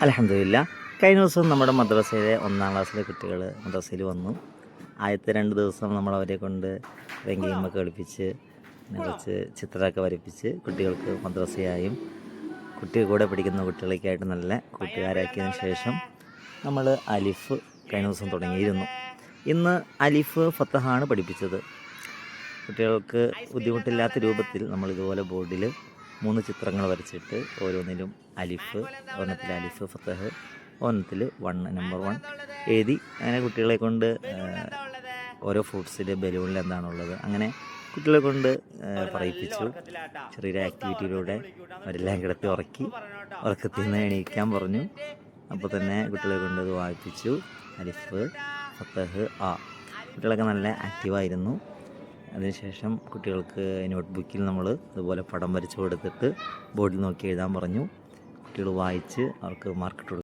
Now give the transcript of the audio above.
അൽഹംദുലില്ലാ. കഴിഞ്ഞ ദിവസം നമ്മുടെ മദ്രസയിലെ 1-ാം ക്ലാസ്സിലെ കുട്ടികൾ മദ്രസയിൽ വന്നു. ആദ്യത്തെ 2 ദിവസം നമ്മളവരെ കൊണ്ട് ഗെയിമൊക്കെ കളിപ്പിച്ച് പിന്നെ കുറച്ച് ചിത്രമൊക്കെ വരപ്പിച്ച് കുട്ടികൾക്ക് മദ്രസയായും കുട്ടികൾ കൂടെ പഠിക്കുന്ന കുട്ടികളൊക്കെയായിട്ട് നല്ല കൂട്ടുകാരാക്കിയതിന് ശേഷം നമ്മൾ അലിഫ് കഴിഞ്ഞ ദിവസം തുടങ്ങിയിരുന്നു. ഇന്ന് അലിഫ് ഫത്തഹാണ് പഠിപ്പിച്ചത്. കുട്ടികൾക്ക് ബുദ്ധിമുട്ടില്ലാത്ത രൂപത്തിൽ നമ്മൾ ഇതുപോലെ ബോർഡിൽ 3 ചിത്രങ്ങൾ വരച്ചിട്ട് ഓരോന്നിലും അലിഫ്, ഒരെണ്ണത്തിൽ അലിഫ് ഫത്തഹ്, ഒരെണ്ണത്തിൽ നമ്പർ 1 എഴുതി അങ്ങനെ കുട്ടികളെ കൊണ്ട് ഓരോ ഫ്രൂട്ട്സിൽ ബലൂണിൽ എന്താണുള്ളത് അങ്ങനെ കുട്ടികളെ കൊണ്ട് പറയിപ്പിച്ചു. ചെറിയൊരു ആക്ടിവിറ്റിയിലൂടെ അവരെല്ലാം കിടത്തി ഉറക്കത്തിൽ നിന്ന് എണീക്കാൻ പറഞ്ഞു. അപ്പോൾ തന്നെ കുട്ടികളെ കൊണ്ട് അത് വായിപ്പിച്ചു. അലിഫ് ഫത്തഹ് ആ. കുട്ടികളൊക്കെ നല്ല ആക്റ്റീവായിരുന്നു. അതിനുശേഷം കുട്ടികൾക്ക് നോട്ട്ബുക്കിൽ നമ്മൾ അതുപോലെ പടം വരച്ച് കൊടുത്തിട്ട് ബോർഡിൽ നോക്കി എഴുതാൻ പറഞ്ഞു. കുട്ടികൾ വായിച്ച് അവർക്ക് മാർക്കിട്ട് കൊടുത്തു.